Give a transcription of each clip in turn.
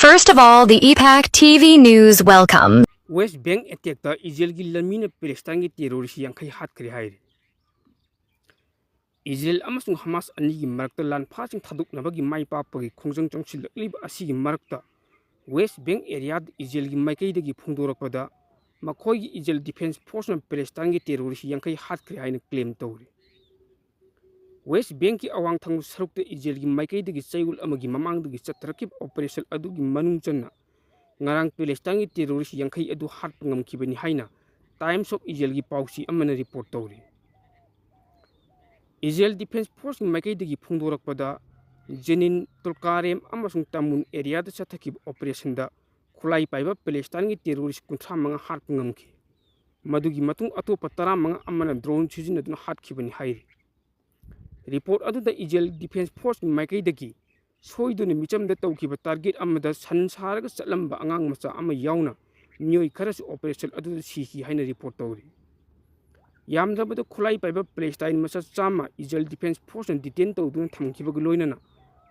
First of all, the EPAC TV News welcome. West Bank attack ta Israel gi lamina Palestine gi terrorist yankai hat kri hairi. Israel amasung Hamas ani gi marakta lan phasing thaduk nabagi mai pa pagi khongjang changsil liba asi gi marakta West Bank area Israel gi maikai dagi phungdorakpada makhoi gi Israel Defense Force na Palestine gi terrorist yankai hat kri haina claim tawri. West Bank ki awang thang sarukta Israel gi maikai dagi chayul amagi mamang dagi chatrakip operation adu gi manung channa ngarang Palestine gi terrorist yankai adu hat ngam kibani haina Times of Israel gi pausi amana report tawri. Israel Defense Force gi maikai dagi phungdorakpada Jenin Tulkarem amasung Tamun area da chathakib operation da khulai paiba Palestine gi terrorist kunthra manga hat ngamki madugi matung atopa tara manga amana drone sijinaduna hat kibani hairi. Report adu da Israel Defense Force gi maikai dagi soiduna micham da tawkiba target amada sansaraga chatlamba angang macha ama yauna myoi kharasu operation adu da siki haina report tawri. Yamdabada khulai paiba Palestine macha chama Israel Defense Force na detain tawduna thamkiba loinana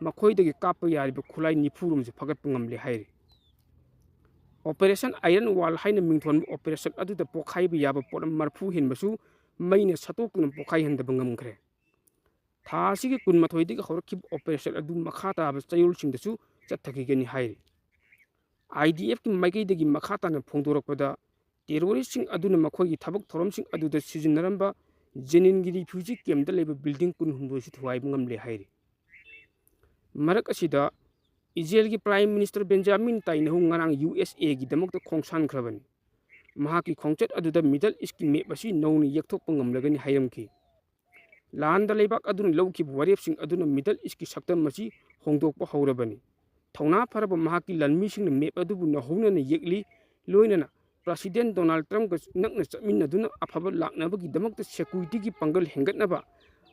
makhoi dagi kapa yariba khulai nifurum je phagat ngamle hairi. Operation Iron Wall haina mingthon operation adu da pokhai bi yaba pot marfu hinbasu maina satokuna pokhai handaba ngamkhre. Thasi ki kun mathoi digi khorkib operation adu makhata ba chayul singdasu chathaki gani hairi. IDF ki maikai dagi makhata na phongdorakpada terrorist sing aduna makhoi gi thabak thorom sing adu da sijinaramba Jenin gi refugee camp da leba building kun hundoi si thuai ngamle hairi. Marak asida Israel ki Prime Minister Benjamin Netanyahu ngarang USA gi damakta khongsan khrabani. Mahaki khongchat adu da Middle East ki map basi nowni yakthok pangamlagani hayramki. Landa leibak aduna lawkib warep sing aduna Middle East ki saktam machi hongdokpa haurabani. Thauna pharaba mahaki lanmi sing map adubu na hona na yekli loinana President Donald Trump ka nakna chamin aduna afaba laknaba gi damakta security ki pangal hengatnaba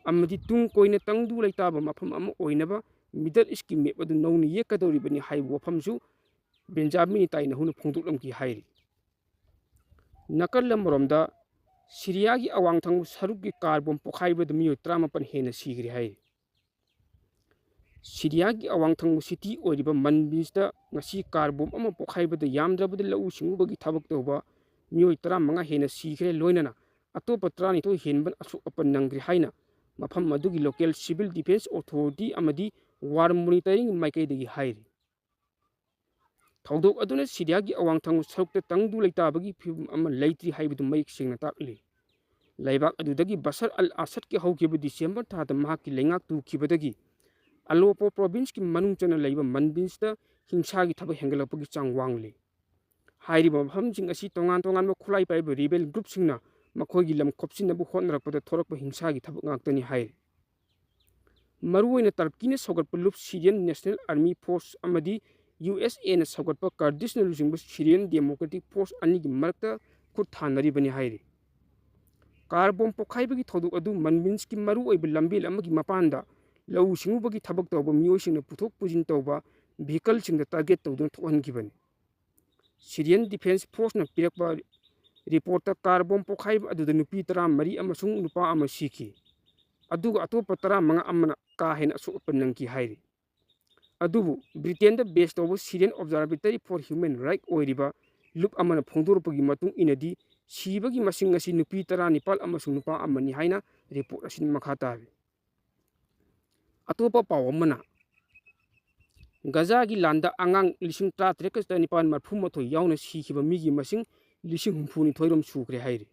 amadi tung koina tangdu laitaba mafam ama oinaba Middle East ki map adu nowni yekadoribani hai wafamsu Benjamin Netanyahu na phongdoklam ki hairi. Nakal lamromda Syria gi awang thang saruk gi carbon pokhaiba da miyo tramapan hena sigri hai. Syria gi awang thang city oriba manbis da ngasi carbon ama pokhaiba da yamdraba da lau singuba gi thabak tawba miyo tramanga hena sigre loinana atopa trani to henban asu apan nangri haina mafam madugi local civil defense authority amadi war monitoring maikai dagi hairi. Thawdok aduna Syria gi awang thang sarukta tangdu laitabagi phim ama laitri haibidu maik singna takli. Laibak adudagi Bashar al-Assad ki hawkiba December thada mahaki lengak tu kibadagi Aleppo province ki manung chana laiba manbins da hingsa gi thaba hengalapagi chang wangli. Hairiba mafam jing asi tongan ma khulai paiba rebel group singna makhoi gi lam khopsin bu honrakpada thorakpa hingsa gi thaba ngaktani hairi. Maruoina tarpkina sogatpa lup Syrian National Army Force amadi USA na sogatpa Kurdish na lusingba Syrian Democratic Force ani gi marakta khut thanari bani hairi. Carbon pokhaiba gi thoduk adu manbins ki maru oiba lambil amagi mapanda lau singuba gi thabak tawba miyo singna puthok pujin tawba vehicle singda target tawduna thokhan gibani. Syrian Defense Force na pirakpa report ta carbon pokhaiba adu da nupi tara mari amasung nupa ama siki. Aduga atopa tara mga amana ka hena asu upanang ki hairi. Adubu Britain da based tawba Syrian Observatory for Human Rights oiriba lup amana phongdorpagi matung inadi sibagi masing asi nupi tara nipal amasung nupa amani haina report asin makhatabi. Atopa pawamana Gaza gi landa angang lising tra trekas da nipan marphum matho yauna sikiba migi masing lising humphuni thoirom sukre hairi.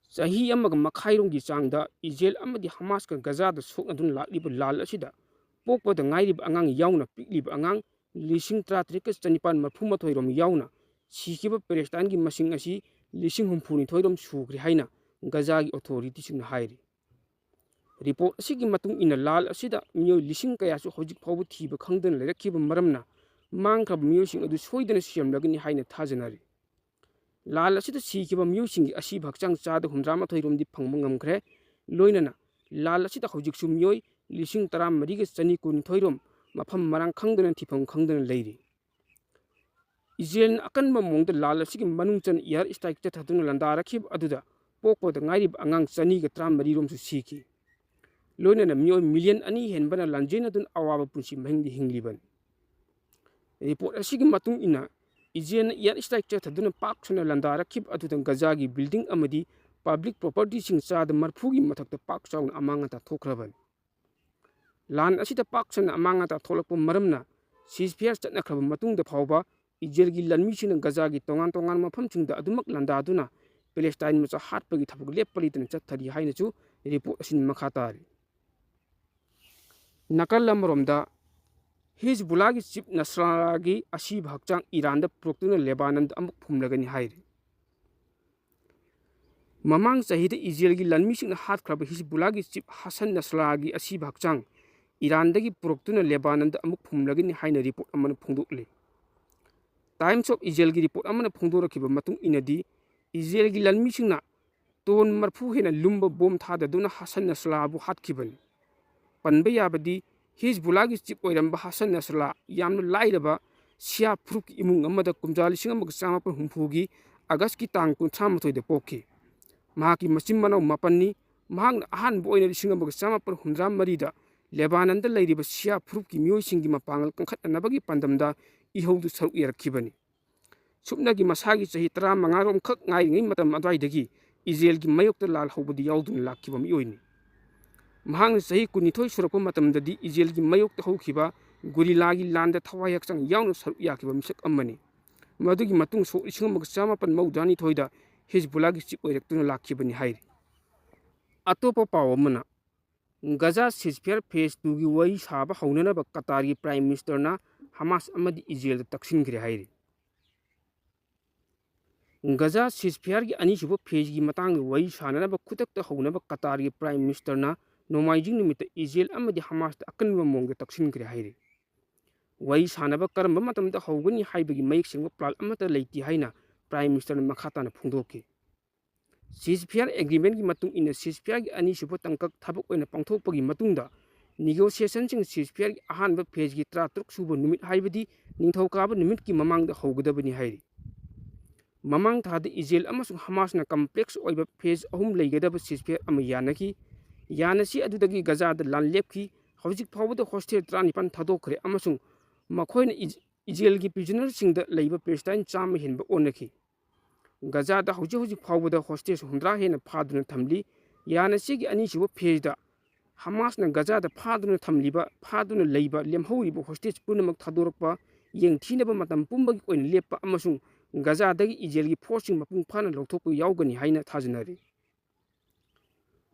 Sahi amaga makhairom gi changda Israel amadi Hamas ka Gaza da sok adun lakliba lal asida pokpa da ngairib angang yauna piklib angang lising tra trekas da nipan marphum mathoirom yauna sikiba Palestine gi masing asi lising humphuni thoirom sukre haina Gaza gi authority sing hairi. Report asigi matung ina lal asida miyo lising kaya su hojik phawu thiba khangdan lairakhiba maramna mangkhab miyo sing adu soidana siamlagani haina thajanari. Lal asida sikiba miyo sing asi bhakchang chada humdrama thoiromdi phangma ngamkhre loinana lal asida hojik su miyo lising tara mariga chani kun thoirom mafam marang khangdana thipam khangdana leiri. Israel akan mamongda lal asigi manung chan air strike ta thaduna landarakhib aduda pokpo da ngairib angang chani ga tram marirom su siki. Loina na million ani henbana lanjena dun awaba punsi mahingdi hingliban. report asigi matung ina ijen yan strike chathaduna pak suna landarakib adudang gazagi building amadi public property sing chada marphugi mathakta pak chaun amanga ta thokraban lan asida pak suna amanga ta tholakpa maramna ceasefire chatna khraba matung da phawba ijelgi lanmi sina gazagi tongan tongan mafam chingda adumak landaduna Palestine macha hatpagi thapuk leppali tan chathari haina chu report asin makhatari nakal lamromda Hezbollah ki chief Nasrallah ki asib hakchang Iran da proktuna Lebanon da amuk phumlagani hairi mamang sahida Israel ki lanmi sing hat khraba Hezbollah ki chief Hassan Nasrallah ki asib hakchang Iran da ki proktuna Lebanon da amuk phumlagani haina report amana phungdukle Times of Israel ki report amana phungdorakiba matung inadi Israel ki lanmi singna ton marphu hena lumba bom thada duna Hassan Nasrallah bu hatkibani panba yabadi Hezbollah ki chief oiramba Hassan Nasrallah yamna lairaba sia pruk imung amada kumjali singa magsama par humpugi August ki tang kun tham thoi de pokki mahaki machim manau mapanni mahang ahan boina singa magsama par humdra marida Lebanon da lairiba sia pruk ki mioi singi mapangal kangkhat anabagi pandamda ihaudu saruk yarakibani subna ki masagi chahi 15 rom khak ngai ngai matam adwai dagi Israel ki mayokta lal hobudi yaudun lakkiba mioi mahang sahi kunithoi surakpa matamdadi Israel ki mayokta haukiba gurilagi landa thawai hakchang yaunu saruk yakiba misak amani madugi matung so ising magsama pan maudani thoida Hezbollah ki chief oirektuna lakkibani hairi atopa pawamana Gaza ceasefire phase 2 gi wai saba haunana ba Qatar ki prime minister na Hamas amadi Israel da taksin gre hairi Gaza ceasefire ki ani subo phase gi matang wai sanana ba khutak ta hauna ba Qatar ki prime minister na Nomaijing nimita Israel amadi Hamas da akan mong da taksin gre hairi wai sanaba karamba matamda hawgani haibagi mayik singwa plan amata leiti haina prime minister makhata na phungdoki ceasefire agreement ki matung ina ceasefire ki ani subo tangkak thabuk oina pangthokpagi matungda negotiation sing ceasefire ki ahan ba phase ki 33 subo numit haibadi ningthokaba numit ki mamang da hawgadabani hairi mamang thada Israel amasung Hamas na complex oiba phase ahum leigadaba ceasefire ama yanaki yanasi adudagi Gaza da lan lepki hawjik phawda hostel 35 thadokre amasung makhoina Israel ki prisoner singda leiba Palestine chama hinba onaki Gaza da hawjik phawda hostel 100 hena phaduna thamli yanasi gi ani sibo phase da Hamas na Gaza da phaduna thamliba phaduna leiba lemhoriba hostel punamak thadorakpa yengthinaba matam pumbagi oin leppa amasung Gaza dagi Israel ki forcing mapung phana lokthokpa yaugani haina thajanari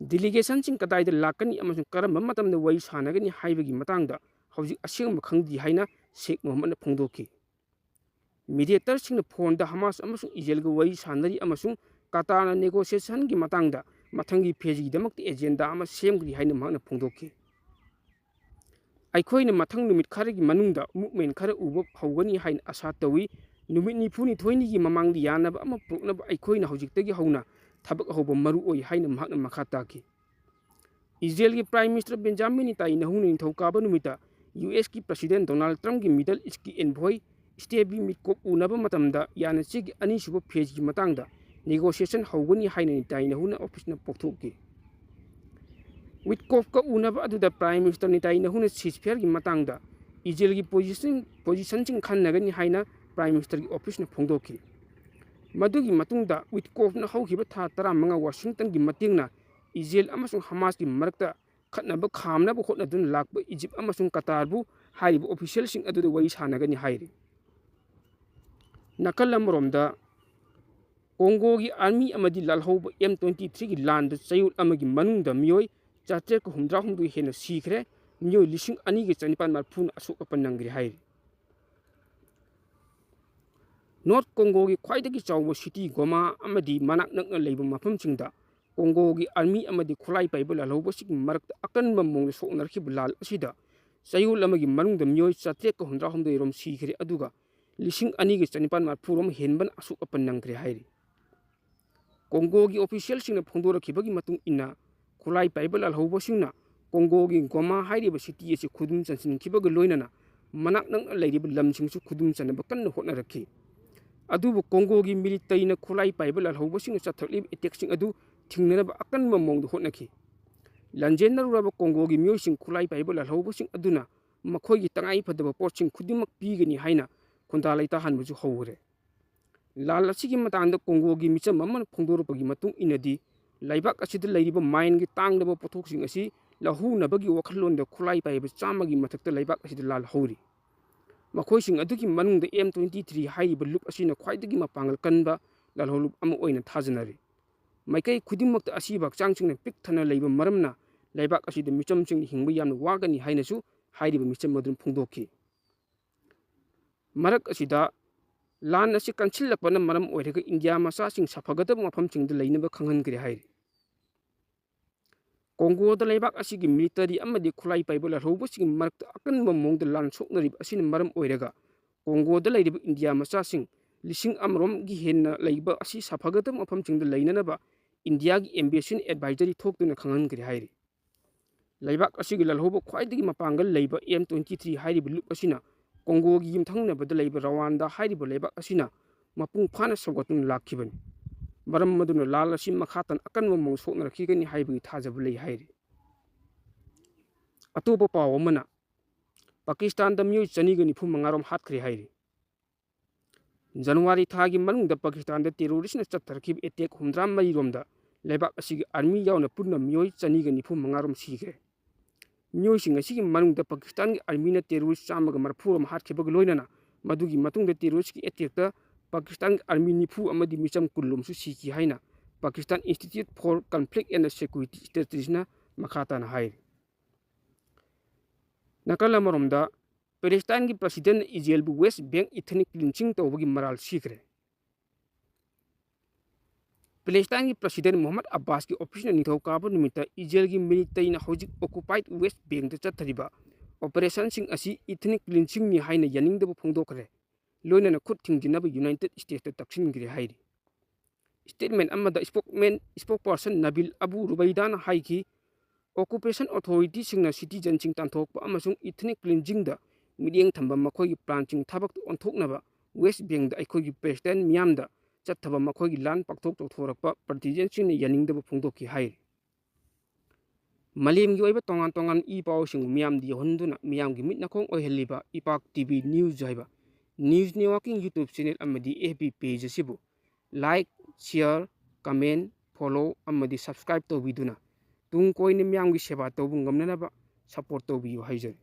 delegation sing kadai da lakani amasung karamba matamda wai sanagani haibagi matangda hawjik aseng khangdi haina Sheikh Mohammed phongdoki mediator sing phone da Hamas amasung Israel ga wai sanari amasung Qatar na negotiation gi matangda mathangi phase gi damakti agenda ama semgri haina mahna phongdoki aikhoina mathang numit kharagi manungda movement khara ubo hawgani haina asa tawi numit ni phuni thoini gi mamangdi yanaba ama proknaba aikhoina hawjiktagi hauna thabak hobo maru oi haina mahna makhata ki Israel ki prime minister Benjamin Netanyahu ni thokaba numita US ki president Donald Trump ki Middle East ki envoy Steve Witkoff unaba matamda yanasi ki ani subo phase ki matangda negotiation hawgani haina Netanyahu na office na pokthokki Witkoff ka unaba aduda prime minister Netanyahu na ceasefire ki matangda Israel ki position sing khannagani haina prime minister ki office na phongdokki madugi matungda Witkoff na hawkiba tha 15 Washington ki matingna Israel amasung Hamas ki marakta khatnaba khamnaba hotnadun lakba Egypt amasung Qatar bu haiba official sing aduda wai sanagani hairi nakalamromda Congo ki army amadi lalhauba M23 ki land chayul amagi manungda mioi chatre ko humdra humdu hena sikhre mioi lising ani ki chanipan marphun asuk apanangri hairi North Congo ki khwaidagi chawba city Goma amadi manak nakna leiba mafam singda Congo ki army amadi khulai paiba lalhauba sik marakta akan mamong soknarki bulal asida chayul amagi manungda mioi chatre ko humdra humdu rom sikhre aduga lising ani ki chanipan marphurom henban asuk apanangri hairi Congo ki official singna phongdorakibagi matung ina khulai paiba lalhauba singna Congo ki Goma hairiba city ase khudum chansin kibaga loinana manak nang leiba lamsingsu khudum chanaba kan hotnarakhi adubu Congo ki military na khulai paiba lalhauba singna chathakli attack sing adu thingnaba akan mamong hotnaki lanjen naruraba Congo ki mioi sing khulai paiba lalhauba sing aduna ꯃꯈꯣꯏꯒꯤ ꯇꯉꯥꯏ ꯐꯗꯕ ꯄꯣꯠꯁꯤꯡ ꯈꯨꯗꯤꯡꯃꯛ ꯄꯤꯒꯅꯤ ꯍꯥꯏꯅ ꯈꯣꯟꯗꯥ ꯂꯩꯇꯥꯍꯟꯕꯁꯨ ꯍꯧꯈ꯭ꯔꯦ꯫ ꯂꯥꯟ ꯑꯁꯤꯒꯤ ꯃꯇꯥꯡꯗ ꯀꯣꯡꯒꯣꯒꯤ ꯃꯤꯆꯝ ꯑꯃꯅ ꯐꯣꯡꯗꯣꯔꯛꯄꯒꯤ ꯃꯇꯨꯡ ꯏꯟꯅꯗꯤ ꯂꯩꯕꯥꯛ ꯑꯁꯤꯗ ꯂꯩꯔꯤꯕ ꯃꯥꯏꯟꯒꯤ ꯇꯥꯡꯂꯕ ꯄꯣꯠꯊꯣꯛꯁꯤꯡ ꯑꯁꯤ ꯂꯧꯍꯧꯅꯕꯒꯤ ꯋꯥꯈꯜꯂꯣꯟꯗ ꯈꯨꯠꯂꯥꯏ ꯄꯥꯏꯕ 100ꯒꯤ ꯃꯊꯛꯇ ꯂꯩꯕꯥꯛ ꯑꯁꯤꯗ ꯂꯥꯜ ꯍꯧꯔꯤ꯫ ꯃꯈꯣꯏꯁꯤꯡ ꯑꯗꯨꯒꯤ ꯃꯅꯨꯡꯗ M23 ꯍꯥꯏꯔꯤꯕ ꯂꯨꯞ ꯑꯁꯤꯅ ꯈ꯭ꯋꯥꯏꯗꯒꯤ ꯃꯄꯥꯡꯒꯜ ꯀꯟꯕ ꯂꯥꯜꯍꯧꯂꯨꯞ ꯑꯃ ꯑꯣꯏꯅ ꯊꯥꯖꯅꯔꯤ꯫ ꯃꯥꯏꯀꯩ ꯈꯨꯗꯤꯡꯃꯛꯇ ꯑꯁꯤꯕ ꯍꯛꯆꯥꯡꯁꯤꯡꯅ ꯄꯤꯛ ꯊꯟꯅ ꯂꯩꯕ ꯃꯔꯝꯅ ꯂꯩꯕꯥꯛ ꯑꯁꯤꯗ ꯃꯤꯆꯝꯁꯤꯡꯅ ꯍꯤꯡꯕ ꯌꯥꯝꯅ ꯋꯥꯒꯅꯤ ꯍꯥꯏꯅꯁꯨ ꯍꯥꯏꯔꯤꯕ ꯃꯤꯆꯝ ꯑꯗꯨꯅ ꯐꯣꯡꯗꯣꯛꯈꯤ꯫ ꯃꯔꯛ ꯑꯁꯤꯗ ꯂꯥꯟ ꯑꯁꯤ ꯀꯟꯁꯤꯜꯂꯛꯄꯅ ꯃꯔꯝ ꯑꯣꯏꯔꯒ ꯏꯟꯗꯤꯌꯥ ꯃꯆꯥꯁꯤꯡ ꯁꯥꯐꯒꯗꯕ ꯃꯐꯝꯁꯤꯡꯗ ꯂꯩꯅꯕ ꯈꯪꯍꯟꯈ꯭ꯔꯦ ꯍꯥꯏꯔꯤ꯫ ꯀꯣꯡꯒꯣꯗ ꯂꯩꯕꯥꯛ ꯑꯁꯤꯒꯤ ꯃꯤꯂꯤꯇꯔꯤ ꯑꯃꯗꯤ ꯈꯨꯠꯂꯥꯏ ꯄꯥꯏꯕ ꯂꯥꯜꯍꯧꯕꯁꯤꯡꯒꯤ ꯃꯔꯛꯇ ꯑꯀꯟꯕ ꯃꯑꯣꯡꯗ ꯂꯥꯟ ꯁꯣꯛꯅꯔꯤꯕ ꯑꯁꯤꯅ ꯃꯔꯝ ꯑꯣꯏꯔꯒ ꯀꯣꯡꯒꯣꯗ ꯂꯩꯔꯤꯕ ꯏꯟꯗꯤꯌꯥ ꯃꯆꯥꯁꯤꯡ 1,000ꯒꯤ ꯍꯦꯟꯅ ꯂꯩꯕ ꯑꯁꯤ ꯁꯥꯐꯒꯗꯕ ꯃꯐꯝꯁꯤꯡꯗ ꯂꯩꯅꯅꯕ ꯏꯟꯗꯤꯌꯥꯒꯤ ꯑꯦꯝꯕꯦꯁꯤꯅ ꯑꯦꯗꯚꯥꯏꯖꯔꯤ ꯊꯣꯛꯇꯨꯅ ꯈꯪꯍꯟꯈ꯭ꯔꯦ ꯍꯥꯏꯔꯤ꯫ ꯂꯩꯕꯥꯛ ꯑꯁꯤꯒꯤ ꯂꯥꯜꯍꯧꯕ ꯈ꯭ꯋꯥꯏꯗꯒꯤ ꯃꯄꯥꯡꯒꯜ ꯂꯩꯕ M23 ꯍꯥꯏꯔꯤꯕ ꯂꯨꯞ ꯑꯁꯤꯅ ꯀꯣꯡꯒꯣꯒꯤ ꯌꯨꯝꯊꯪꯅꯕꯗ ꯂꯩꯕ ꯔꯋꯥꯟꯗꯥ ꯍꯥꯏꯔꯤꯕ ꯂꯩꯕꯥꯛ ꯑꯁꯤꯅ ꯃꯄꯨꯡ ꯐꯥꯅ ꯁꯧꯒꯠꯇꯨꯅ ꯂꯥꯛꯈꯤꯕꯅꯤ꯫ ꯃꯔꯝ ꯑꯗꯨꯅ ꯂꯥꯜ ꯑꯁꯤ ꯃꯈꯥ ꯇꯥꯅ ꯑꯀꯟꯕ ꯃꯑꯣꯡ ꯁꯣꯛꯅꯔꯛꯈꯤꯒꯅꯤ ꯍꯥꯏꯕꯒꯤ ꯊꯥꯖꯕ ꯂꯩ ꯍꯥꯏꯔꯤ꯫ ꯑꯇꯣꯞꯄ ꯄꯥꯎ ꯑꯃꯅ ꯄꯥꯀꯤꯁꯇꯥꯟꯗ ꯃꯤꯑꯣꯏ 295ꯔꯣꯝ ꯍꯥꯠꯈ꯭ꯔꯦ ꯍꯥꯏꯔꯤ꯫ ꯖꯅꯋꯥꯔꯤ ꯊꯥꯒꯤ ꯃꯅꯨꯡꯗ ꯄꯥꯀꯤꯁꯇꯥꯟꯗ ꯇꯦꯔꯣꯔꯤꯁꯅ ꯆꯠꯊꯔꯛꯈꯤꯕ ꯑꯦꯇꯦꯛ 63ꯔꯣꯝꯗ ꯂꯩꯕꯥꯛ ꯑꯁꯤꯒꯤ ꯑꯥꯔꯃꯤ ꯌꯥꯎꯅ ꯄꯨꯟꯅ ꯃꯤꯑꯣꯏ 295ꯔꯣꯝ ꯁꯤꯈ꯭ꯔꯦ꯫ ꯃꯤꯑꯣꯏꯁꯤꯡ ꯑꯁꯤꯒꯤ ꯃꯅꯨꯡꯗ ꯄꯥꯀꯤꯁꯇꯥꯟꯒꯤ ꯑꯥꯔꯃꯤꯅ ꯇꯦꯔꯣꯔꯤꯁ 130ꯔꯣꯝ ꯍꯥꯠꯈꯤꯕꯒ ꯂꯣꯏꯅꯅ ꯃꯗꯨꯒꯤ ꯃꯇꯨꯡꯗ ꯇꯦꯔꯣꯔꯤꯁꯀꯤ ꯑꯦꯇꯦꯛꯇ ꯄꯥꯀꯤꯁꯇꯥꯟꯒꯤ ꯑꯥꯔꯃꯤ 90 ꯑꯃꯗꯤ ꯃꯤꯆꯝ 10ꯂꯣꯝꯁꯨ ꯁꯤꯈꯤ ꯍꯥꯏꯅ Pakistan institute for conflict and security ꯁ꯭ꯇꯗꯤꯁꯅ ꯃꯈꯥ ꯇꯥꯅ ꯍꯥꯏꯔꯤ꯫ ꯅꯥꯀꯜ ꯑꯃꯔꯣꯝꯗ ꯄꯦꯂꯦꯁꯇꯥꯏꯟꯒꯤ ꯄ꯭ꯔꯁꯤꯗꯦꯟꯠ ꯏꯖꯦꯜꯕꯨ ꯋꯦꯁ ꯕꯦꯡꯛ ꯏꯊꯅꯤꯛ ꯀ꯭ꯂꯤꯟꯆꯤꯡ ꯇꯧꯕꯒꯤ ꯃꯔꯥꯜ ꯁꯤꯈ꯭ꯔꯦ꯫ ꯄꯦꯂꯦꯁꯇꯥꯏꯟꯒꯤ ꯄ꯭ꯔꯁꯤꯗꯦꯟꯠ ꯃꯣꯍꯝꯃꯗ ꯑब्ꯕꯥꯁꯀꯤ ꯑꯣꯐꯤꯁꯅ ꯅꯤꯡꯊꯧꯀꯥꯕ ꯅꯨꯃꯤꯠꯇ ꯏꯖꯦꯜꯒꯤ ꯃꯤꯂꯤꯇꯔꯤꯅ ꯍꯧꯖꯤꯛ ꯑꯣꯀꯨꯄꯥꯏꯗ ꯋꯦꯁ ꯕꯦꯡꯛꯇ ꯆꯠꯊꯔꯤꯕ ꯑꯣꯄꯔꯦꯁꯟꯁꯤꯡ ꯑꯁꯤ ꯏꯊꯅꯤꯛ ꯀ꯭ꯂꯤꯟꯆꯤꯡꯅꯤ ꯍꯥꯏꯅ ꯌꯥꯅꯤꯡꯗꯕ ꯐꯣꯡꯗꯣꯛꯈ꯭ꯔꯦ, ꯂꯣꯏꯅꯅ ꯈꯨꯠ ꯊꯤꯡꯖꯤꯟꯅꯕ ꯌꯨꯅꯥꯏꯇꯦꯗ ꯁ꯭ꯇꯦꯠꯁꯇ ꯇꯛꯁꯤꯟꯈ꯭ꯔꯦ ꯍꯥꯏꯔꯤ꯫ ꯁ꯭ꯇꯦꯠꯃꯦꯟꯠ ꯑꯃꯗ ꯁ꯭ꯄꯣꯛꯄꯔꯁꯟ ꯅꯕꯤꯜ ꯑꯕꯨ ꯔꯨꯕꯩꯗꯥꯅ ꯍꯥꯏꯈꯤ, ꯑꯣꯀꯨꯄꯦꯁꯟ ꯑꯣꯊꯣꯔꯤꯇꯤꯁꯤꯡꯅ ꯁꯤꯇꯤꯖꯟꯁꯤꯡ ꯇꯥꯟꯊꯣꯛꯄ ꯑꯃꯁꯨꯡ ꯏꯊꯅꯤꯛ ꯀ꯭ꯂꯤꯟꯖꯤꯡꯗ ꯃꯤꯠꯌꯦꯡ ꯊꯝꯕ ꯃꯈꯣꯏꯒꯤ ꯄ꯭ꯂꯥꯟꯁꯤꯡ ꯊꯕꯛꯇ ꯑꯣꯟꯊꯣꯛꯅꯕ ꯋꯦꯁ ꯕꯦꯡꯛꯇ ꯑꯩꯈꯣꯏꯒꯤ ꯄꯦꯂꯦꯁꯇꯥꯏꯟ ꯃꯤꯌꯥꯝꯗ ꯆꯠꯊꯕ ꯃꯈꯣꯏꯒꯤ ꯂꯥꯟ ꯄꯥꯛꯊꯣꯛ ꯆꯥꯎꯊꯣꯔꯛꯄ ꯄꯥꯔꯇꯤꯖꯟꯁꯤꯡꯅ ꯌꯥꯅꯤꯡꯗꯕ ꯐꯣꯡꯗꯣꯛꯈꯤ ꯍꯥꯏꯔꯤ꯫ ꯃꯥꯂꯦꯝꯒꯤ ꯑꯣꯏꯕ ꯇꯣꯉꯥꯟ ꯇꯣꯉꯥꯟꯕ ꯏ ꯄꯥꯎꯁꯤꯡꯕꯨ ꯃꯤꯌꯥꯝꯗ ꯌꯧꯍꯟꯗꯨꯅ ꯃꯤꯌꯥꯝꯒꯤ ꯃꯤꯠ ꯅꯥꯀꯣꯡ ꯑꯣꯏꯍꯜꯂꯤꯕ ꯏꯄꯥꯛ ꯇꯤꯚꯤ ꯅ꯭ꯌꯨꯁ ꯍꯥꯏꯕ ꯅ꯭ꯌꯨꯁ ꯅꯦꯠꯋꯥꯔꯛꯀꯤ ꯌꯨꯇ꯭ꯌꯨꯕ ꯆꯦꯅꯦꯜ ꯑꯃꯗꯤ FB ꯄꯦꯖ ꯑꯁꯤꯕꯨ ꯂꯥꯏꯛ, ꯁꯤꯌꯔ, ꯀꯃꯦꯟꯠ, ꯐꯣꯂꯣ ꯑꯃꯗꯤ ꯁꯕꯁꯀ꯭ꯔꯥꯏꯕ ꯇꯧꯕꯤꯗꯨꯅ ꯇꯨꯡ ꯀꯣꯏꯅ ꯃꯤꯌꯥꯝꯒꯤ ꯁꯦꯕꯥ ꯇꯧꯕ ꯉꯝꯅꯅꯕ ꯁꯄꯣꯔꯠ ꯇꯧꯕꯤꯌꯨ ꯍꯥꯏꯖꯔꯤ꯫